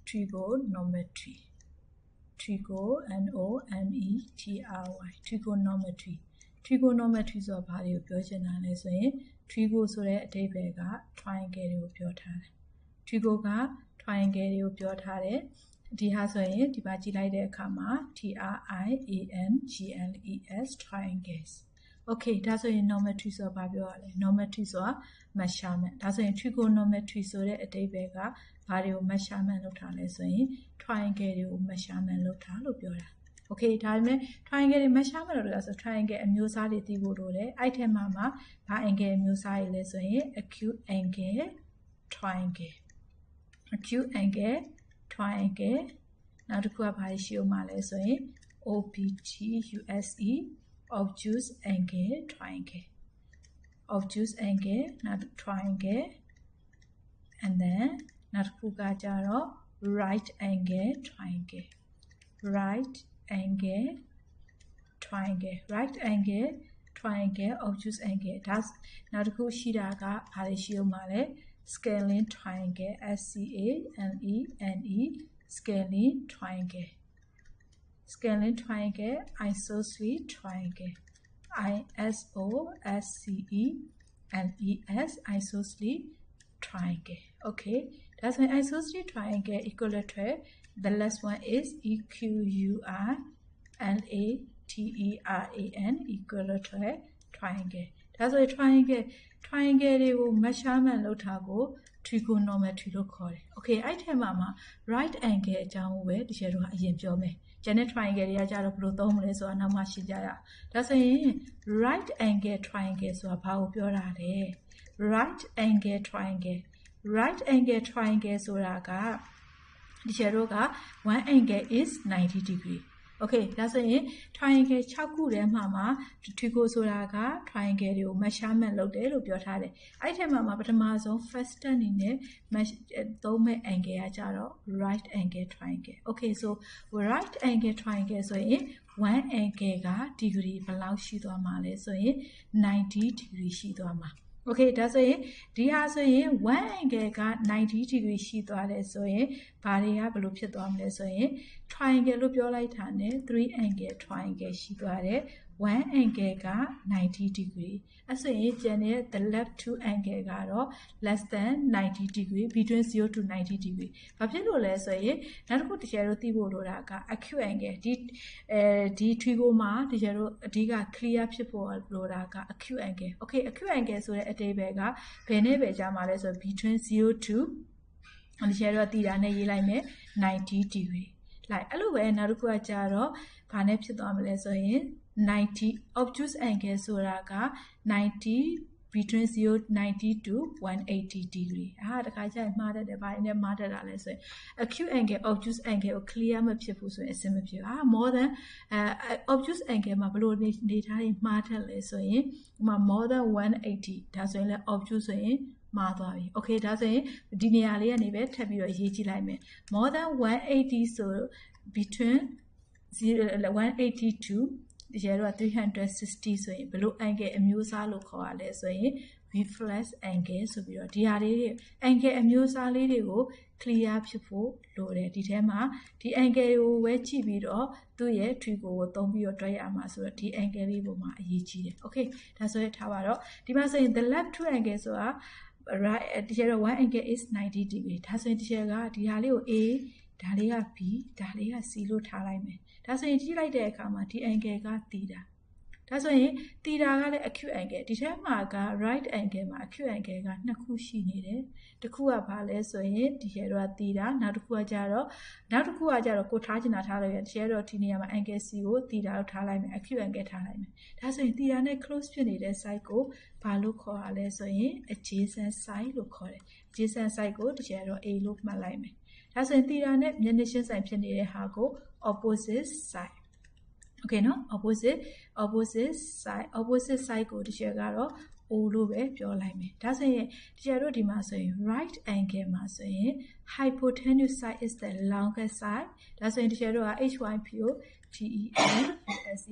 trigonometry N-O-M-E-T-R-Y trigonometry ဆိုတာဘာတွေကိုပြောချင်တာလဲဆိုရင် trigo ဆိုတဲ့အဓိပ္ပာယ်က triangle တွေကိုပြောထားတယ် trigo က triangle တွေကိုပြောထားတယ်ဒီဟာဆိုရင်ဒီပါကြည့်လိုက်တဲ့အခါမှာ T-R-I-A-N-G-L-E-S triangles okay ဒါဆိုရင် normetry ဆိုတာဘာပြောရလဲ normetry ဆိုတာ measurement ဒါဆိုရင် trigonometry ဆိုတဲ့အဓိပ္ပာယ်ကဘာတွေကို measurement လုပ်ထားလဲဆိုရင် triangle တွေကို measurement လုပ်ထားလို့ပြောတာ okay ဒါပေမဲ့ triangle တွေ measurement လုပ်တာဆို triangle အမျိုးအစားတွေသိဖို့လိုတယ်အဲ့ထဲမှာဘာ angle အမျိုးအစားတွေလဲဆိုရင် acute angle triangle acute angle triangle နောက်တစ်ခုကဘာရှိအောင်မှာလဲဆိုရင် OPTUSE obtuse angle triangle obtuse angle နောက် triangle and then နောက်တစ်ခုကကြတော့ right angle triangle right angle triangle obtuse angle ဒါနောက်တစ်ခုရှိတာကဘာတွေရှိအောင်မှာလဲ scaling triangle SCALENE scaling triangle isosceles triangle ISOSCELES isosceles triangle okay that's why isosceles triangle equilateral the last one is EQURLATERAN equilateral triangle that's why triangle တွေကို measurement လုပ်တာကို trigonometry လို့ခေါ်တယ် okay အဲ့ထဲမှာ right angle အကြောင်းကိုပဲဒီချက်တော့အရင်ပြောမယ်ကျန်တဲ့ triangle တွေကကြတော့ဘယ်လိုသုံးမလဲဆိုတာနောက်မှရှင်းကြရအောင်ဒါဆိုရင် right angle triangle ဆိုတာဘာကိုပြောတာလဲ right angle triangle ဆိုတာကဒီချက်တော့က one angle is 90 degree okay ဒါဆိုရင် triangle 6ခုထဲမှာtrigo ဆိုတာက triangle တွေကို measurement လုပ်တယ်လို့ပြောထားတယ်အဲ့ထဲမှာပထမဆုံး first step အနေနဲ့သုံးမဲ့ angle ကကြတော့ right angle triangle okay so right angle triangle ဆိုရင် one angle က degree ဘယ်လောက်ရှိသွားမှာလဲဆိုရင်90 degree ရှိသွားမှာokay ဒါဆိုရင်ဒီဟာဆိုရင် one angle က90 degree ရှိသွားတယ်ဆိုရင်ဘာတွေကဘယ်လိုဖြစ်သွားမလဲဆိုရင် triangle လို့ပြောလိုက်တာနဲ့ three angle triangle ရှိသွားတယ် one angle က90 degree အဲ့ဆိုရင်ကျန်တဲ့ the left two angle ကတော့ less than 90 degree between 0 to 90 degree ဘာဖြစ်လို့လဲဆိုရင်နောက်တစ်ခုတကယ်လို့သိဖို့လိုတာက acute angle ဒီ trigo မှာတကယ်လို့အဓိက clear ဖြစ်ဖို့လိုတာက acute angle okay acute angle ဆိုတဲ့အဓိပ္ပာယ်ကဘယ်နဲ့ပဲကြားမှာလဲဆို between 0 to ဒီချက်တော့တည်တာနဲ့ရေးလိုက်မယ်90 degree လိုက်အဲ့လိုပဲနောက်တစ်ခုကကြတော့ဘာနဲ့ဖြစ်သွားမလဲဆိုရင်90 obtuse angle ဆိုတာက90 between 90 to 180 degree တခါကျရင်မှားတတ်တယ်ဘာနဲ့မှားတတ်တာလဲဆိုရင် acute angle obtuse angle ကို clear မဖြစ်ဘူးဆိုရင်အဆင်မပြေဘူးmore than obtuse angle မှာဘယ်လိုနေထားရင်မှားတတ်လဲဆိုရင်more than 180ဒါဆိုရင်လည်း obtuse ဆိုရင်မှားသွားပြီ okay ဒါဆိုရင်ဒီနေရာလေးကနေပဲထပ်ပြီးတော့ရေးကြည့်လိုက်မယ် more than 180ဆို between 180 to ဒီကျတော့360ဆိုရင်ဘယ်လို angle အမျိုးအစားလို့ခေါ်ရလဲဆိုရင် reflex angle ဆိုပြီးတော့ဒီဟာလေးတွေ angle အမျိုးအစားလေးတွေကို clear ဖြစ်ဖို့လိုတယ်ဒီထဲမှာဒီ angle ကိုပဲကြည့်ပြီးတော့သူ့ရဲ့ trigo ကိုသုံးပြီးတော့တွက်ရမှာဆိုတော့ဒီ angle လေးပုံမှာအရေးကြီးတယ် okay ဒါဆိုရင်ထားပါတော့ဒီမှာဆိုရင် the left two angle ဆိုတာ right ဒီကျတော့ one angle is 90 degree ဒါဆိုရင်ဒီကျကဒီဟာလေးကို A ဒါလေးက B ဒါလေးက C လို့ထားလိုက်မယ်ဒါဆိုရင်ကြည့်လိုက်တဲ့အခါမှာဒီ angle ကသီတာဒါဆိုရင်သီတာကလည်း acute angle ဒီထဲမှာက right angle မှာ acute angle ကနှစ်ခုရှိနေတယ်တစ်ခုကဘာလဲဆိုရင်ဒီကျတော့သီတာနောက်တစ်ခုကကြတော့ကိုထားချင်တာထားလိုက်ရဒီကျတော့ဒီနေရာမှာ angle C ကိုသီတာလို့ထားလိုက်မယ် acute angle ထားလိုက်မယ်ဒါဆိုရင်သီတာနဲ့ close ဖြစ်နေတဲ့ side ကိုဘာလို့ခေါ်ရလဲဆိုရင် adjacent side လို့ခေါ်တယ် adjacent side ကိုဒီကျတော့ A လို့မှတ်လိုက်မယ်ဒါဆိုရင်သီတာနဲ့မျက်နှာချင်းဆိုင်ဖြစ်နေတဲ့ဟာကို opposite side okay နော် opposite side ကိုဒီချက်ကတော့ O လို့ပဲပြောလိုက်မယ်ဒါဆိုရင်တကယ်တော့ဒီမှာဆိုရင် right angle မှာဆိုရင် hypotenuse side is the longest side ဒါဆိုရင်တကယ်တော့ HYPO TENUSC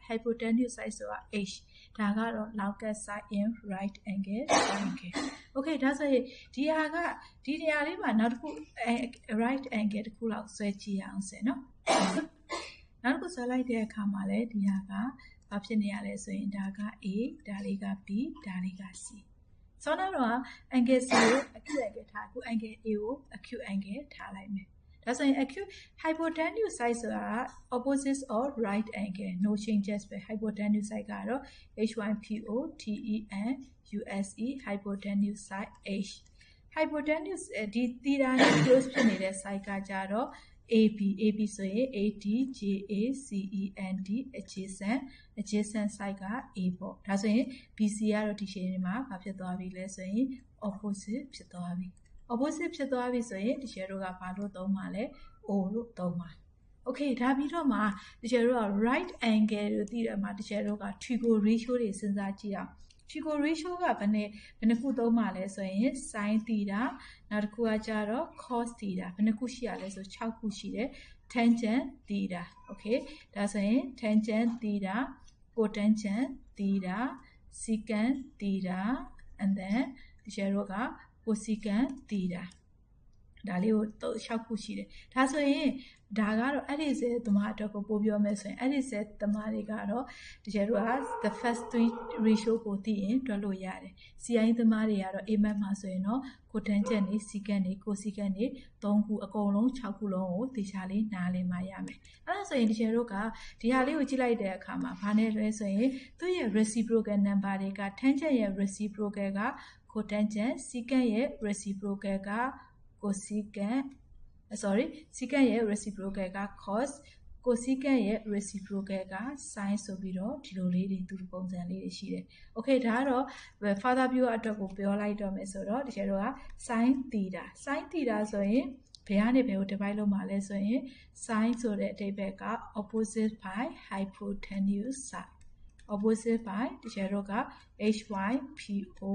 hypotenuse side ဆိုတာ H ဒါကတော့ longest side in right angle triangle okay ဒါဆိုရင်ဒီနေရာလေးမှာနောက်တစ်ခု right angle တစ်ခုလောက်ဆွဲကြည့်အောင်စနော်နောက်တစ်ခုဆွဲလိုက်တဲ့အခါမှာလည်းဒီဟာကဘာဖြစ်နေရလဲဆိုရင်ဒါက A ဒါလေးက B ဒါလေးက C ဆိုတော့ angle C ကို acute angle ထားအခု angle A ကို acute angle ထားလိုက်မယ်ဒါဆိုရင် acute hypotenuse side ဆိုတာ opposite of right angle no changes ပဲ hypotenuse side ကတော့ HYPO TENUSE hypotenuse side H hypotenuse ဒီ theta နဲ့ close ဖြစ်နေတဲ့ side ကကြတော့ AB ဆိုရင် ADJACEND adjacent side က A ပေါ့ဒါဆိုရင် BC ကတော့ဒီရှေ့မှာဘာဖြစ်သွားပြီလဲဆိုရင် opposite ဖြစ်သွားပြီ opposite ဖြစ်သွားပြီဆိုရင်ဒီရှေ့တို့ကဘာလို့သုံးမှာလဲ O လို့သုံးမှာ okay ဒါပြီးတော့မှဒီရှေ့တို့က right angle လို့သိတယ်မှာဒီရှေ့တို့က trigo ratio တွေစဉ်းစားကြည့်အောင်trigo ratio ကဘယ်နှခုသုံးမှာလဲဆိုရင် sin theta နောက်တစ်ခုကကြတော့ cos theta ဘယ်နှခုရှိရလဲဆို6ခုရှိတယ် tangent theta okay ဒါဆိုရင် tangent theta cotangent theta secant theta and then ဒီရှယ်တို့က cosecant theta ဒါလေးကို6ခုရှိတယ်ဒါဆိုရင်ဒါကတော့အဲ့ဒီစဲသမားအတွက်ကိုပို့ပြောမယ်ဆိုရင်အဲ့ဒီစဲသမားတွေကတော့ဒီကျတော့ the first three ratio ကိုသိရင်တွက်လို့ရတယ် CI သမားတွေကတော့ A map မှာဆိုရင်တော့ cotangent တွေ secant တွေ cosecant တွေ3ခုအကုန်လုံး6ခုလုံးကိုသေချာလေးနားလည်မှရမယ်အဲ့ဒါဆိုရင်ဒီကျတော့ကဒီဟာလေးကိုကြည့်လိုက်တဲ့အခါမှာဘာနဲ့လဲဆိုရင်သူ့ရဲ့ reciprocal number တွေက tangent ရဲ့ reciprocal က cotangent secant ရဲ့ reciprocal က cosecant secant ရဲ့ reciprocal က cos cosecant ရဲ့ reciprocal က sin ဆိုပြီးတော့ဒီလိုလေးတွေသူ့ပုံစံလေးတွေရှိတယ် okay ဒါကတော့ further view အတွက်ကိုပြောလိုက်တော့မယ်ဆိုတော့ဒီကျတော့က sin theta ဆိုရင်ဘယ်ကနေဘယ်ကို divide လုပ်မှာလဲဆိုရင် sin ဆိုတဲ့အဓိပ္ပာယ်က opposite by hypotenuse side opposite by ဒီကျတော့က HYPO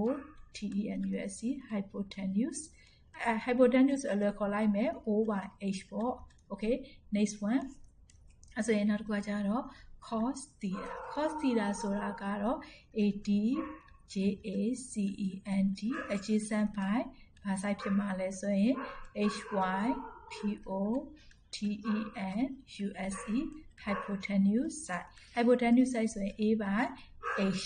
TENUSE hypotenuse hypotenuse အလွယ်ခေါ်လိုက်မယ် O by H ပေါ့ okay next one အဲ့ဆိုရင်နောက်တစ်ခုကကြတော့ cos theta ဆိုတာကတော့ ADJACEND adjacent by ဘာ side ဖြစ်မှာလဲဆိုရင် HYPO TENUSE hypotenuse side ဆိုရင် A by H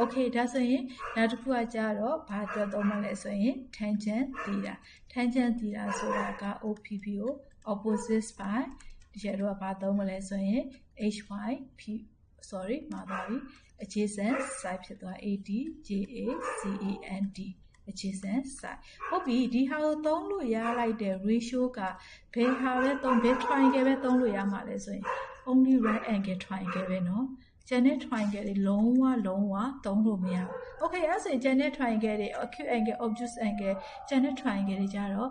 okay ဒါဆိုရင်နောက်တစ်ခုကကြတော့ဘာအတွက်သုံးမလဲဆိုရင် tangent theta ဆိုတာက OPP ကို opposite by ဒီကျတော့ဘာသုံးမလဲဆိုရင် HYPမှာပါပြီ adjacent side ဖြစ်သွား ADJACEND adjacent side ဟုတ်ပြီဒီဟာကိုသုံးလို့ရလိုက်တဲ့ ratio ကဘယ်ဟာပဲသုံးဘယ် triangle ပဲသုံးလို့ရမှာလဲဆိုရင် only right angle triangle ပဲเนาะကျန်တဲ့ triangle တွေလုံးဝသုံးလို့မရဘူး okay အဲ့ဆိုရင်ကျန်တဲ့ triangle တွေ acute angle obtuse angle ကျန်တဲ့ triangle တွေကြတော့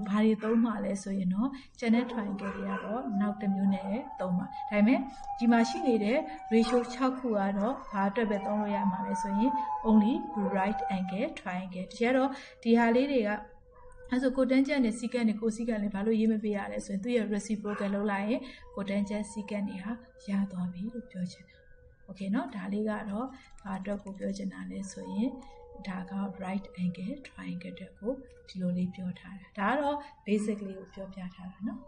ဘာတွေသုံးမှာလဲဆိုရင်တော့ကျန်တဲ့ triangle တွေကတော့နောက်တစ်မျိုးနဲ့သုံးမှာဒါပေမဲ့ဒီမှာရှိနေတဲ့ ratio 6ခုကတော့ဘာအတွက်ပဲသုံးလို့ရမှာလဲဆိုရင် only right angle triangle တကယ်တော့ဒီဟာလေးတွေကအဲ့ဆို cotangent နဲ့ secant နဲ့ cosecant နဲ့ဘာလို့ရေးမပေးရလဲဆိုရင်သူရဲ့ reciprocal လောက်လိုက်ရင် cotangent secant တွေဟာရသွားပြီလို့ပြောချင်တယ်okay เนาะဒါလေးကတော့ဘာအတွက်ကိုပြောချင်တာလဲဆိုရင်ဒါက right angle triangle အတွက်ကိုဒီလိုလေးပြောထားတာဒါကတော့ basic လေးကိုပြောပြထားတာเนาะ